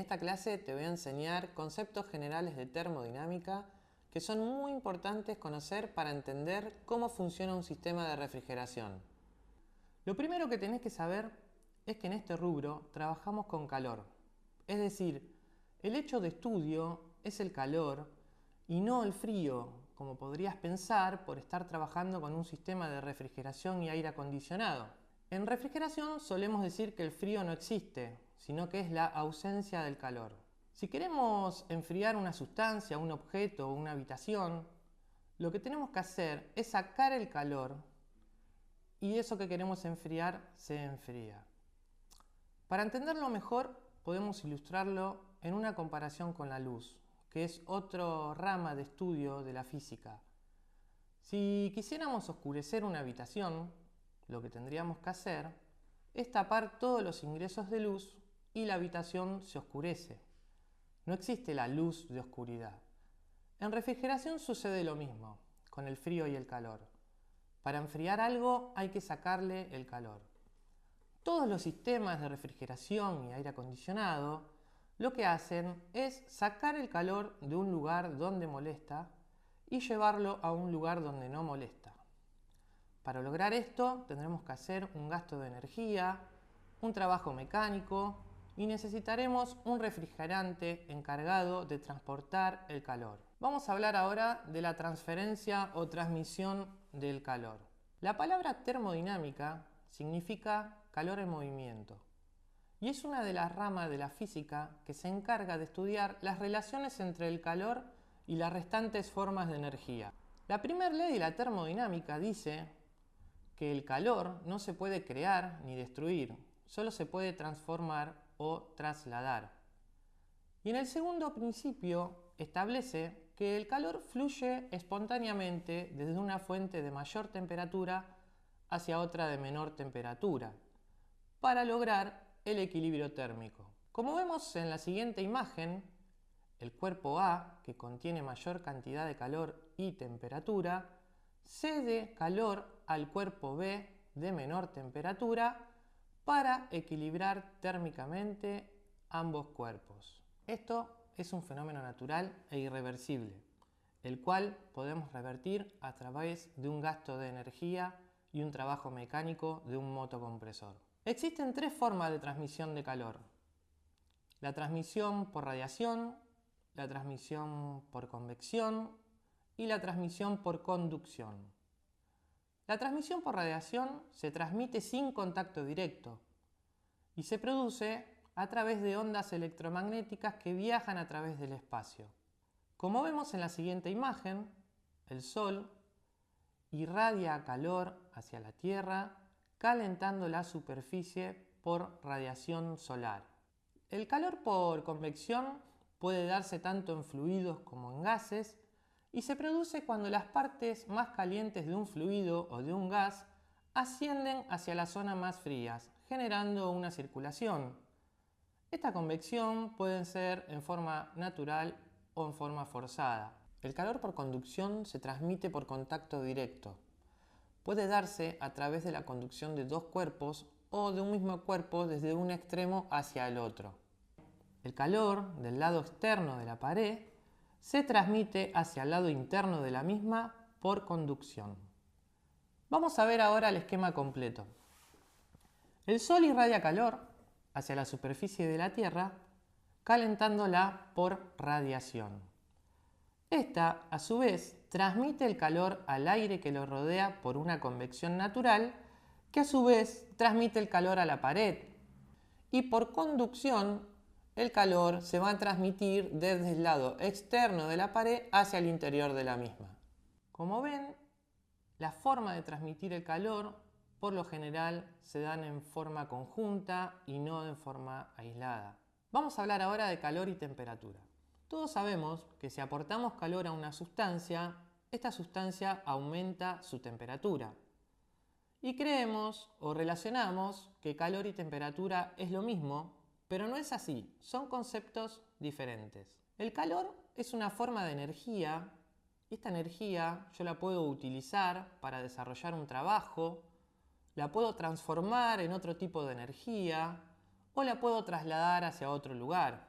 esta clase te voy a enseñar conceptos generales de termodinámica que son muy importantes conocer para entender cómo funciona un sistema de refrigeración. Lo primero que tenés que saber es que en este rubro trabajamos con calor. Es decir, el hecho de estudio es el calor y no el frío, como podrías pensar por estar trabajando con un sistema de refrigeración y aire acondicionado. En refrigeración solemos decir que el frío no existe, sino que es la ausencia del calor. Si queremos enfriar una sustancia, un objeto o una habitación, lo que tenemos que hacer es sacar el calor y eso que queremos enfriar se enfría. Para entenderlo mejor, podemos ilustrarlo en una comparación con la luz, que es otra rama de estudio de la física. Si quisiéramos oscurecer una habitación, lo que tendríamos que hacer es tapar todos los ingresos de luz y la habitación se oscurece. No existe la luz de oscuridad. En refrigeración sucede lo mismo, con el frío y el calor. Para enfriar algo hay que sacarle el calor. Todos los sistemas de refrigeración y aire acondicionado lo que hacen es sacar el calor de un lugar donde molesta y llevarlo a un lugar donde no molesta. Para lograr esto tendremos que hacer un gasto de energía, un trabajo mecánico y necesitaremos un refrigerante encargado de transportar el calor. Vamos a hablar ahora de la transferencia o transmisión del calor. La palabra termodinámica significa calor en movimiento y es una de las ramas de la física que se encarga de estudiar las relaciones entre el calor y las restantes formas de energía. La primera ley de la termodinámica dice que el calor no se puede crear ni destruir, solo se puede transformar o trasladar. Y en el segundo principio establece que el calor fluye espontáneamente desde una fuente de mayor temperatura hacia otra de menor temperatura, para lograr el equilibrio térmico. Como vemos en la siguiente imagen, el cuerpo A, que contiene mayor cantidad de calor y temperatura, cede calor al cuerpo B de menor temperatura para equilibrar térmicamente ambos cuerpos. Esto es un fenómeno natural e irreversible, el cual podemos revertir a través de un gasto de energía y un trabajo mecánico de un motocompresor. Existen tres formas de transmisión de calor: la transmisión por radiación, la transmisión por convección y la transmisión por conducción. La transmisión por radiación se transmite sin contacto directo y se produce a través de ondas electromagnéticas que viajan a través del espacio. Como vemos en la siguiente imagen, el Sol irradia calor hacia la Tierra, calentando la superficie por radiación solar. El calor por convección puede darse tanto en fluidos como en gases y se produce cuando las partes más calientes de un fluido o de un gas ascienden hacia las zonas más frías, generando una circulación. Esta convección puede ser en forma natural o en forma forzada. El calor por conducción se transmite por contacto directo. Puede darse a través de la conducción de dos cuerpos o de un mismo cuerpo desde un extremo hacia el otro. El calor del lado externo de la pared se transmite hacia el lado interno de la misma por conducción. Vamos a ver ahora el esquema completo. El Sol irradia calor hacia la superficie de la Tierra, calentándola por radiación. Esta, a su vez, transmite el calor al aire que lo rodea por una convección natural, que a su vez transmite el calor a la pared. Y por conducción, el calor se va a transmitir desde el lado externo de la pared hacia el interior de la misma. Como ven, la forma de transmitir el calor por lo general se dan en forma conjunta y no en forma aislada. Vamos a hablar ahora de calor y temperatura. Todos sabemos que si aportamos calor a una sustancia, esta sustancia aumenta su temperatura. Y creemos o relacionamos que calor y temperatura es lo mismo, pero no es así, son conceptos diferentes. El calor es una forma de energía y esta energía yo la puedo utilizar para desarrollar un trabajo, la puedo transformar en otro tipo de energía o la puedo trasladar hacia otro lugar.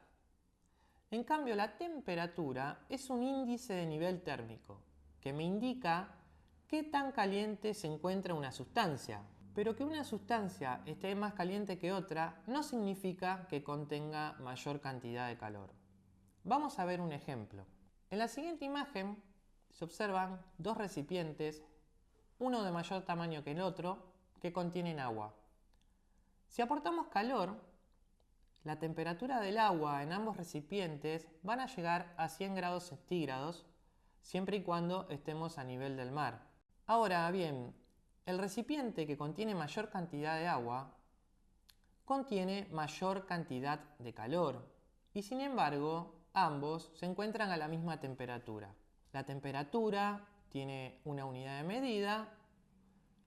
En cambio, la temperatura es un índice de nivel térmico que me indica qué tan caliente se encuentra una sustancia. Pero que una sustancia esté más caliente que otra no significa que contenga mayor cantidad de calor. Vamos a ver un ejemplo. En la siguiente imagen se observan dos recipientes, uno de mayor tamaño que el otro, que contienen agua. Si aportamos calor, la temperatura del agua en ambos recipientes van a llegar a 100 grados centígrados, siempre y cuando estemos a nivel del mar. Ahora bien, el recipiente que contiene mayor cantidad de agua contiene mayor cantidad de calor y sin embargo ambos se encuentran a la misma temperatura. La temperatura tiene una unidad de medida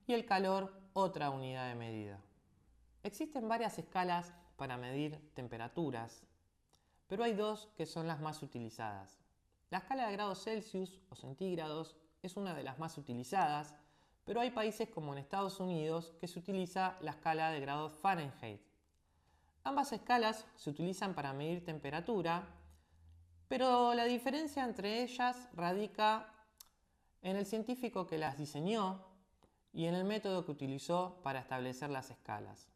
y el calor otra unidad de medida. Existen varias escalas para medir temperaturas, pero hay dos que son las más utilizadas. La escala de grados Celsius o centígrados es una de las más utilizadas, pero hay países como en Estados Unidos que se utiliza la escala de grados Fahrenheit. Ambas escalas se utilizan para medir temperatura, pero la diferencia entre ellas radica en el científico que las diseñó y en el método que utilizó para establecer las escalas.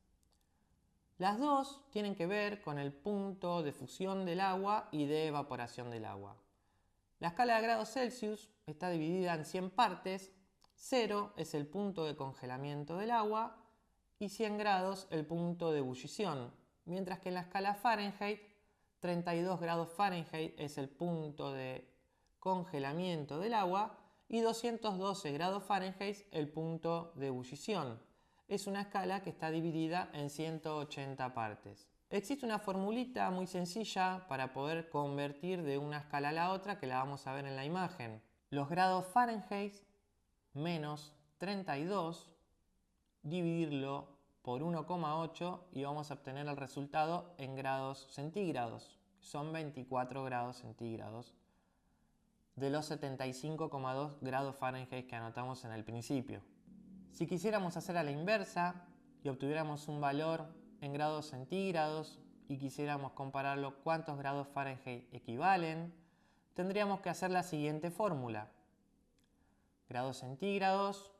Las dos tienen que ver con el punto de fusión del agua y de evaporación del agua. La escala de grados Celsius está dividida en 100 partes, 0 es el punto de congelamiento del agua y 100 grados el punto de ebullición, mientras que en la escala Fahrenheit, 32 grados Fahrenheit es el punto de congelamiento del agua y 212 grados Fahrenheit el punto de ebullición. Es una escala que está dividida en 180 partes. Existe una formulita muy sencilla para poder convertir de una escala a la otra que la vamos a ver en la imagen. Los grados Fahrenheit menos 32, dividirlo por 1,8 y vamos a obtener el resultado en grados centígrados. Son 24 grados centígrados de los 75,2 grados Fahrenheit que anotamos en el principio. Si quisiéramos hacer a la inversa y obtuviéramos un valor en grados centígrados y quisiéramos compararlo cuántos grados Fahrenheit equivalen, tendríamos que hacer la siguiente fórmula. Grados centígrados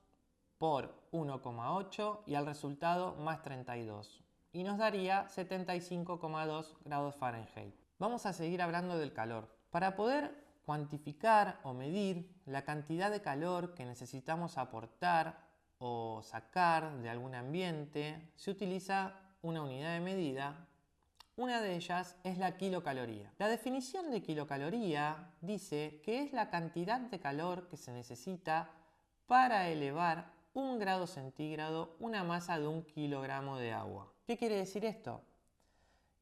por 1,8 y al resultado más 32. Y nos daría 75,2 grados Fahrenheit. Vamos a seguir hablando del calor. Para poder cuantificar o medir la cantidad de calor que necesitamos aportar o sacar de algún ambiente, se utiliza una unidad de medida. Una de ellas es la kilocaloría. La definición de kilocaloría dice que es la cantidad de calor que se necesita para elevar 1 grado centígrado una masa de 1 kilogramo de agua. ¿Qué quiere decir esto?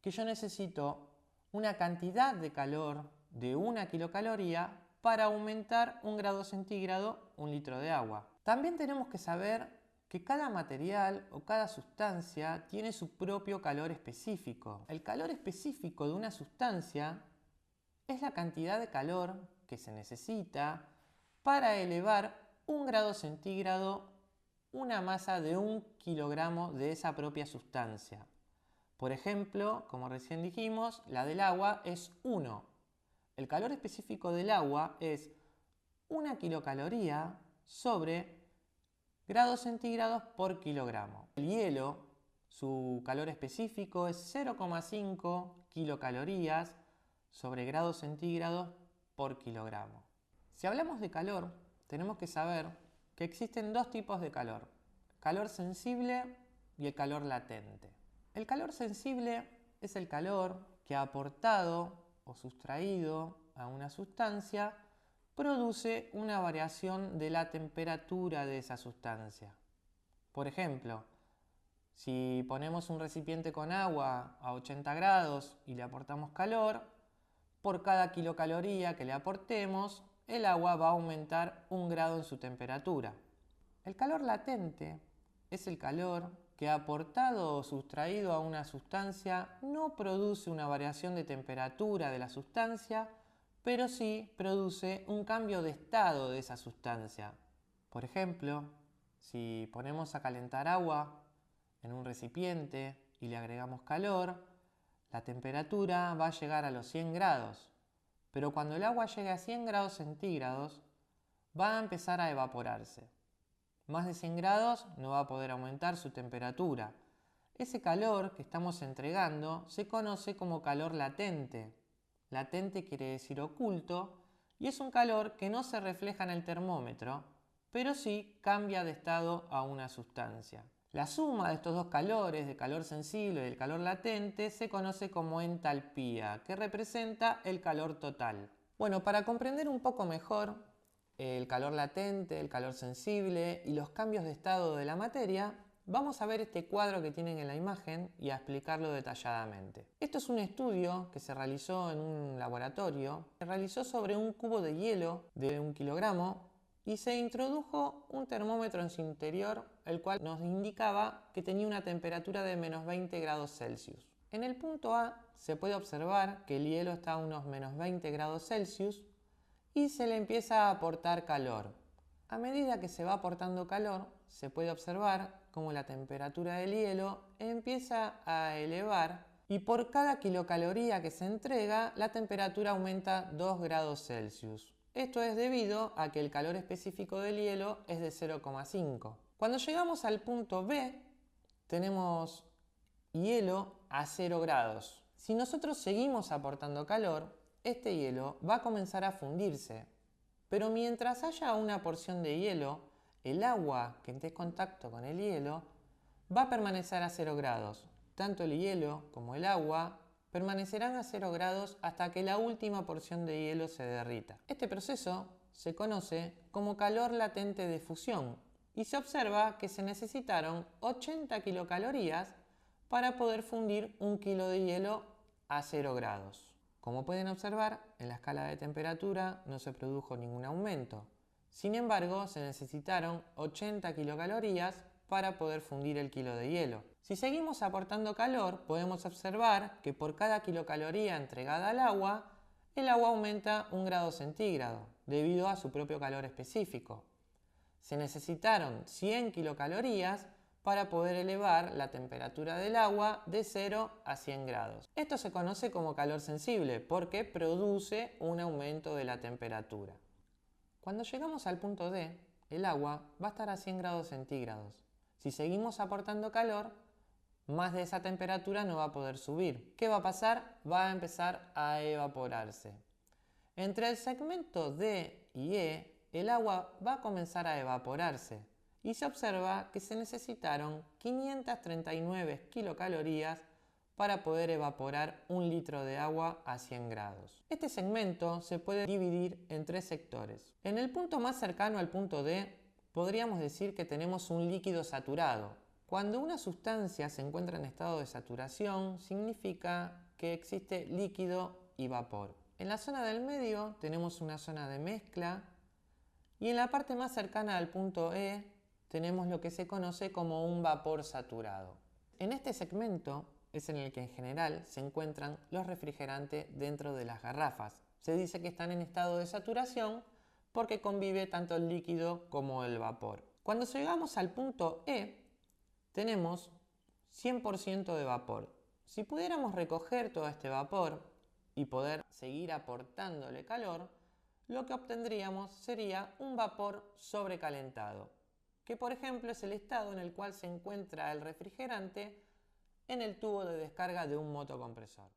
Que yo necesito una cantidad de calor de 1 kilocaloría para aumentar 1 grado centígrado 1 litro de agua. También tenemos que saber que cada material o cada sustancia tiene su propio calor específico. El calor específico de una sustancia es la cantidad de calor que se necesita para elevar 1 grado centígrado una masa de 1 kilogramo de esa propia sustancia. Por ejemplo, como recién dijimos, la del agua es 1. El calor específico del agua es 1 kilocaloría sobre grados centígrados por kilogramo. El hielo, su calor específico es 0,5 kilocalorías sobre grados centígrados por kilogramo. Si hablamos de calor, tenemos que saber que existen dos tipos de calor: calor sensible y el calor latente. El calor sensible es el calor que aportado o sustraído a una sustancia produce una variación de la temperatura de esa sustancia. Por ejemplo, si ponemos un recipiente con agua a 80 grados y le aportamos calor, por cada kilocaloría que le aportemos, el agua va a aumentar 1 grado en su temperatura. El calor latente es el calor que aportado o sustraído a una sustancia no produce una variación de temperatura de la sustancia, pero sí produce un cambio de estado de esa sustancia. Por ejemplo, si ponemos a calentar agua en un recipiente y le agregamos calor, La temperatura va a llegar a los 100 grados, pero cuando el agua llegue a 100 grados centígrados, va a empezar a evaporarse. Más de 100 grados no va a poder aumentar su temperatura. Ese calor que estamos entregando se conoce como calor latente. Latente quiere decir oculto y es un calor que no se refleja en el termómetro, pero sí cambia de estado a una sustancia. La suma de estos dos calores, del calor sensible y del calor latente, se conoce como entalpía, que representa el calor total. Bueno, para comprender un poco mejor el calor latente, el calor sensible y los cambios de estado de la materia, vamos a ver este cuadro que tienen en la imagen y a explicarlo detalladamente. Esto es un estudio que se realizó en un laboratorio, se realizó sobre un cubo de hielo de 1 kilogramo y se introdujo un termómetro en su interior, el cual nos indicaba que tenía una temperatura de menos 20 grados Celsius. En el punto A se puede observar que el hielo está a unos menos 20 grados Celsius y se le empieza a aportar calor. A medida que se va aportando calor, se puede observar cómo la temperatura del hielo empieza a elevar y por cada kilocaloría que se entrega, la temperatura aumenta 2 grados Celsius. Esto es debido a que el calor específico del hielo es de 0,5. Cuando llegamos al punto B, tenemos hielo a 0 grados. Si nosotros seguimos aportando calor, este hielo va a comenzar a fundirse. Pero mientras haya una porción de hielo, el agua que esté en contacto con el hielo va a permanecer a 0 grados. Tanto el hielo como el agua permanecerán a 0 grados hasta que la última porción de hielo se derrita. Este proceso se conoce como calor latente de fusión y se observa que se necesitaron 80 kilocalorías para poder fundir 1 kilo de hielo a 0 grados. Como pueden observar, en la escala de temperatura no se produjo ningún aumento. Sin embargo, se necesitaron 80 kilocalorías para poder fundir el kilo de hielo. Si seguimos aportando calor, podemos observar que por cada kilocaloría entregada al agua, el agua aumenta 1 grado centígrado, debido a su propio calor específico. Se necesitaron 100 kilocalorías para poder elevar la temperatura del agua de 0 a 100 grados. Esto se conoce como calor sensible porque produce un aumento de la temperatura. Cuando llegamos al punto D, el agua va a estar a 100 grados centígrados. Si seguimos aportando calor, más de esa temperatura no va a poder subir. ¿Qué va a pasar? Va a empezar a evaporarse. Entre el segmento D y E, el agua va a comenzar a evaporarse y se observa que se necesitaron 539 kilocalorías para poder evaporar 1 litro de agua a 100 grados. Este segmento se puede dividir en 3 sectores. En el punto más cercano al punto D, podríamos decir que tenemos un líquido saturado. Cuando una sustancia se encuentra en estado de saturación, significa que existe líquido y vapor. En la zona del medio tenemos una zona de mezcla y en la parte más cercana al punto E tenemos lo que se conoce como un vapor saturado. En este segmento es en el que en general se encuentran los refrigerantes dentro de las garrafas. Se dice que están en estado de saturación porque convive tanto el líquido como el vapor. Cuando llegamos al punto E, tenemos 100% de vapor. Si pudiéramos recoger todo este vapor y poder seguir aportándole calor, lo que obtendríamos sería un vapor sobrecalentado, que por ejemplo es el estado en el cual se encuentra el refrigerante en el tubo de descarga de un motocompresor.